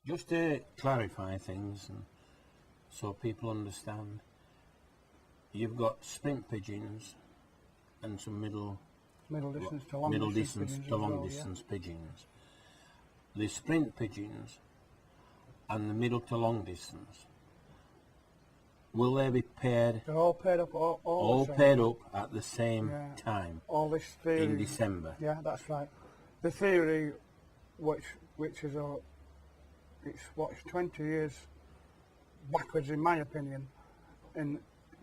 Just to clarify things, and so people understand, you've got sprint pigeons and some middle distance to long distance to long distance pigeons. The sprint pigeons and the middle to long distance, will they be paired? They're all paired up. All paired up at the same time. All this theory in December. Yeah, that's right. The theory, which is it's 20 years backwards in my opinion, and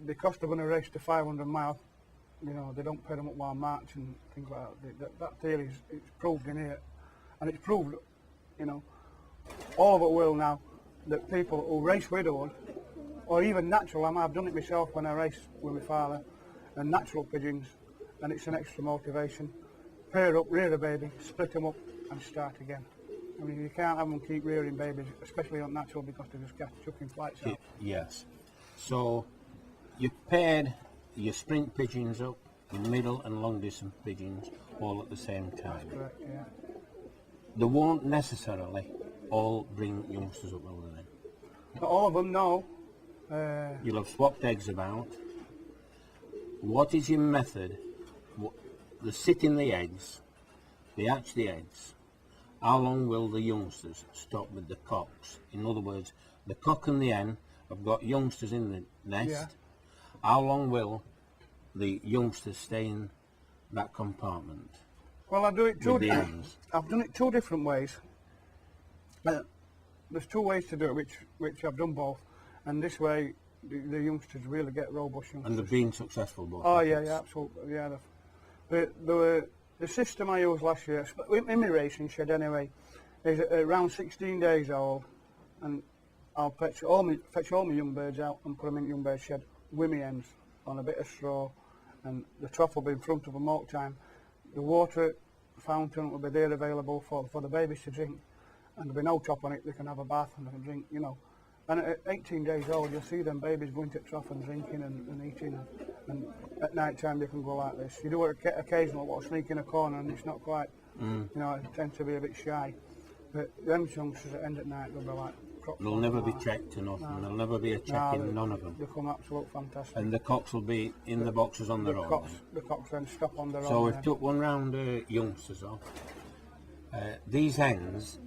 because they're going to race to 500 miles, you know, they don't pair them up while March and things like that. That theory it's proved in here, and it's proved, you know, all of it will now, that people who race widowed, or even natural, I've done it myself when I race with my father, and natural pigeons, and it's an extra motivation. Pair up, rear a baby, split them up and start again. I mean, you can't have them keep rearing babies, especially on natural, because they just get chucking flights out. Yes. So you paired your sprint pigeons up, your middle and long distance pigeons all at the same time. That's correct, yeah. They won't necessarily all bring youngsters up, will they? Not all of them, no. You'll have swapped eggs about. What is your method? The sitting the eggs, they hatch the eggs. How long will the youngsters stop with the cocks? In other words, the cock and the hen have got youngsters in the nest. Yeah. How long will the youngsters stay in that compartment? Well, I do it I've done it two different ways. There's two ways to do it, which I've done both, and this way the youngsters really get robust youngsters. And they've been successful both. Oh yeah, absolutely, yeah. The system I used last year, in my racing shed anyway, is around 16 days old, and I'll fetch all my young birds out and put them in young bird shed with my hens on a bit of straw, and the trough will be in front of them all the time. The water fountain will be there available for the babies to drink, and there'll be no top on it. They can have a bath and they can drink, you know. And at 18 days old, you'll see them babies going to the trough and drinking and eating, and at night time they can go like this. You do it occasionally, or sneak in a corner, and it's not quite, you know, it tends to be a bit shy. But them youngsters at end at night, they'll be like crops. They'll never be checked or nothing. No. There'll never be a check in none of them. They come absolute fantastic. And the cocks will be in the boxes on their own. The cocks then stop on their own. So we've took one round youngsters off. These hens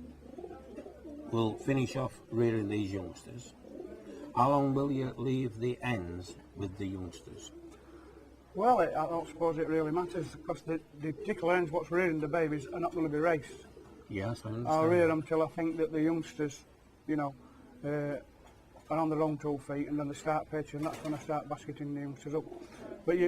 will finish off rearing these youngsters. How long will you leave the hens with the youngsters? Well, I don't suppose it really matters, because the tickle hens what's rearing the babies are not going to be raced. Yes, I understand. I'll rear them till I think that the youngsters, you know, are on their own 2 feet, and then they start pitching, and that's when I start basketing the youngsters up. But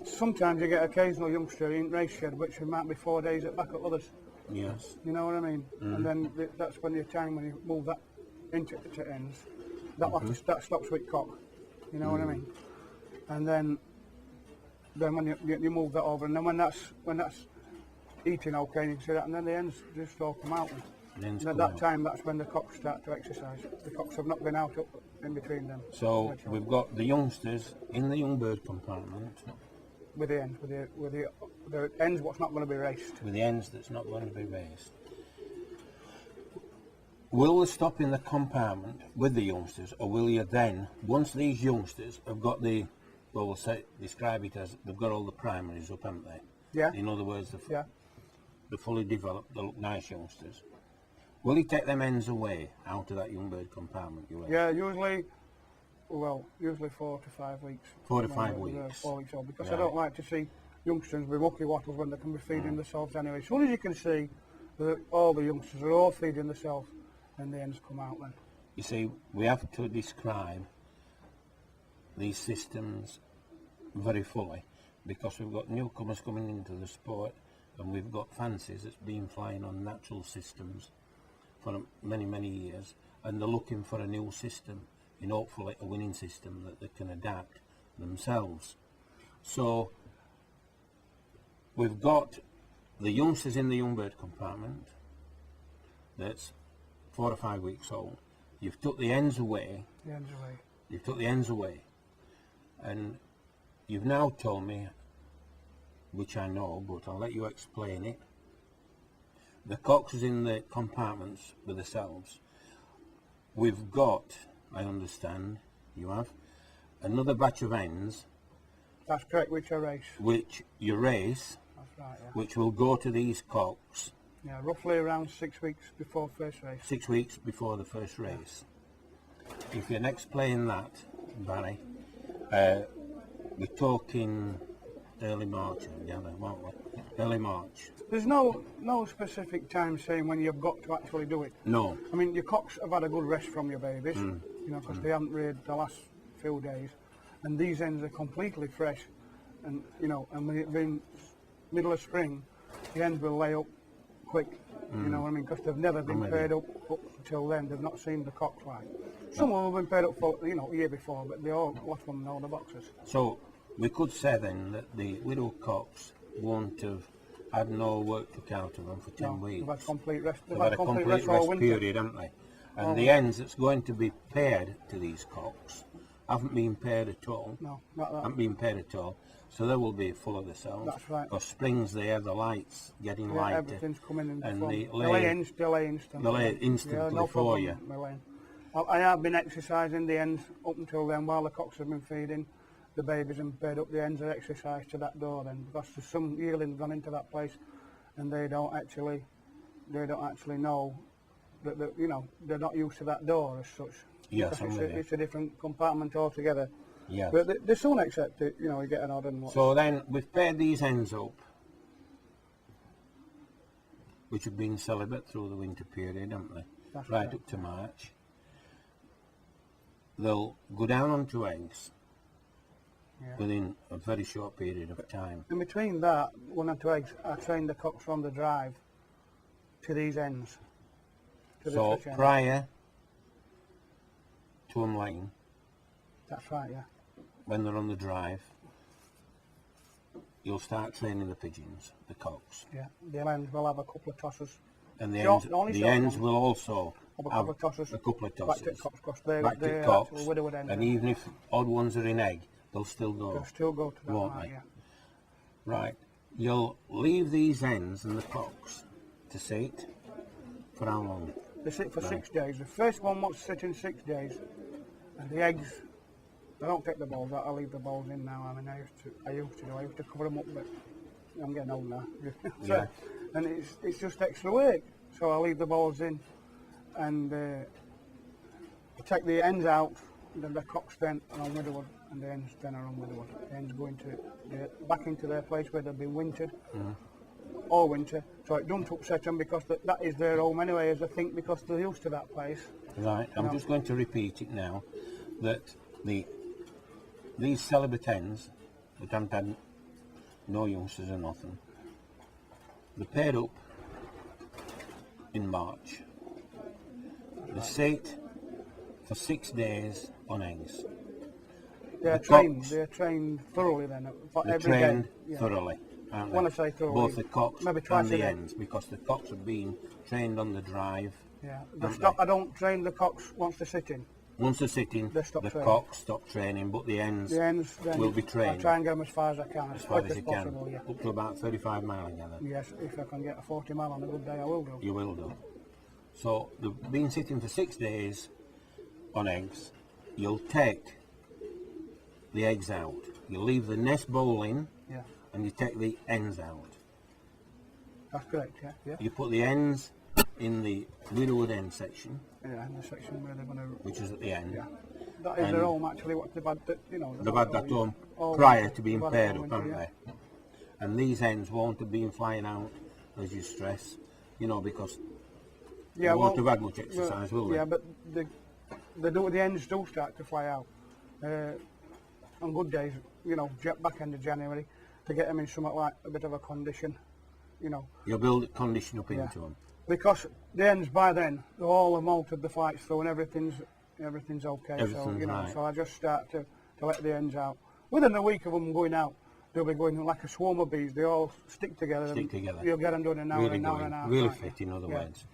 sometimes you get occasional youngster in race shed, which might be 4 days at back at others. Yes. You know what I mean? And then that's when the time when you move that into ends, that stops with cock. You know what I mean? And then when you move that over, and then when that's eating okay, you can see that, and then the ends just all come out. And at that time, that's when the cocks start to exercise. The cocks have not been out up in between them. So we've got the youngsters in the young bird compartment. With the ends, with the ends what's not going to be raced. With the ends that's not going to be raced. Will they stop in the compartment with the youngsters, or will you then, once these youngsters have got we'll describe it as they've got all the primaries up, haven't they? Yeah. In other words, they're fully developed, they look nice youngsters. Will you take them ends away out of that young bird compartment? Yeah, usually 4 to 5 weeks. 4 to 5 weeks. 4 weeks old, because I don't like to see youngsters with mucky wattles when they can be feeding themselves anyway. As soon as you can see that all the youngsters are all feeding themselves, then the ends come out then. You see, we have to describe these systems very fully, because we've got newcomers coming into the sport, and we've got fancies that's been flying on natural systems for many, many years, and they're looking for a new system, and hopefully a winning system that they can adapt themselves. So we've got the youngsters in the young bird compartment that's 4 or 5 weeks old. You've took the ends away. You've took the ends away, and you've now told me, which I know, but I'll let you explain it. The cocks is in the compartments with themselves. we've got, I understand, you have, another batch of hens That's correct, which I race. which you race, That's right, yeah. which will go to these cocks Yeah, roughly around 6 weeks before first race. 6 weeks before the first race. If you're next playing that, Barry, we're talking early March, I gather, won't we? Early March. There's no specific time saying when you've got to actually do it. No. I mean, your cocks have had a good rest from your babies, you know, because they haven't reared the last few days, and these hens are completely fresh, and you know, and when it's been middle of spring, the hens will lay up quick, you know what I mean, because they've never been paired up until then. They've not seen the cocks like. Some of them have been paired up for, you know, a year before, but they all, a lot of them know the boxes. So we could say then that the widow cocks won't have had no work took out of them for 10 weeks. They've had complete rest. They've had a complete rest all winter. period, haven't they? And the hens that's going to be paired to these cocks haven't been paired at all. No, not that. Haven't been paired at all. So they will be full of themselves. That's right. Because spring's there, the light's getting Yeah, lighter. everything's coming in. And from, they they lay instantly. They lay instantly no for problem, you. they lay. I have been exercising the hens up until then while the cocks have been feeding the babies and paired up. The hens are exercised to that door then, because there's some yearlings gone into that place and they don't actually know that you know, they're not used to that door as such. Yes, Because I'm with you. it's a different compartment altogether. Yes. But they soon accept it, you know, you get an odd and what. So then we've paired these hens up, which have been celibate through the winter period, haven't they? That's right right. up to March. They'll go down onto eggs Yeah. within a very short period of time. In between that, 1 and 2 eggs, I train the cocks from the drive to these ends. To the So switch end. prior to them laying, That's right, yeah. when they're on the drive, you'll start training the pigeons, the cocks. Yeah, the hens will have a couple of tosses. And the Short- hens, only the short hens ones. will also Have a have couple of tosses. a couple of Back tosses. to cocks, because they're Back to actual cocks, widowed hens. and even if odd ones are in egg, they'll still go. They'll still go to that won't right, they? yeah. Right, you'll leave these hens and the cocks to sit for how long? They sit for 6 days. The first one wants to sit in 6 days, and the eggs, I don't take the balls out, I leave the balls in now. I mean, I used to cover them up, but I'm getting old now. So, Yeah. and it's just extra work. So I leave the balls in, and I take the hens out, and then the cocks then are on widowwood, and the hens then are on widowwood. The hens go back into their place where they've been wintered, all winter, so it don't upset them, because that is their home anyway, as I think, because they're used to that place. Right, I'm No. just going to repeat it now, that these celibate hens that haven't had no youngsters or nothing, they're paired up in March. They sit for 6 days on eggs. They're The trained. cocks- They're trained thoroughly then. For They're every day. trained Yeah. thoroughly, aren't they? When I say thoroughly, both the cocks maybe and twice a the day. hens, because the cocks have been trained on the drive. Yeah. Aren't I don't train the cocks once they're sitting. Once they're sitting, They stop the training. cocks stop training, but the hens The hens then will be I trained try and get them as far as I can, as far quick as you can, possible. Yeah. up to about 35 mile a gather. Yes, if I can get a 40 mile on a good day, I will do. You will do. So they've been sitting for 6 days on eggs. You'll take the eggs out. You leave the nest bowl in, Yeah, and you take the hens out. that's correct. Yeah, yeah. You put the hens in the widowwood hen section, Yeah, in the section where they're going to. which is at the end. Yeah. That is And their home actually. What they've had, you know. They've had that home all prior winter. to being They've had it paired all up, winter, haven't yeah. they? And these hens won't have been flying out, as you stress, you know, because Yeah, they won't well, have had much exercise, will they? Yeah, but the hens do start to fly out on good days. You know, back end of January, to get them in somewhat like a bit of a condition. You know, You'll build condition up Yeah. into them. because the hens by then they all have molted the flights through and everything's okay. So Everything's you know, right. so I just start to let the hens out. Within a week of them going out, they'll be going like a swarm of bees. They all stick together. Stick and together. You'll get them done in an hour, Really an hour going, and a half. really right, fit, in other yeah. words.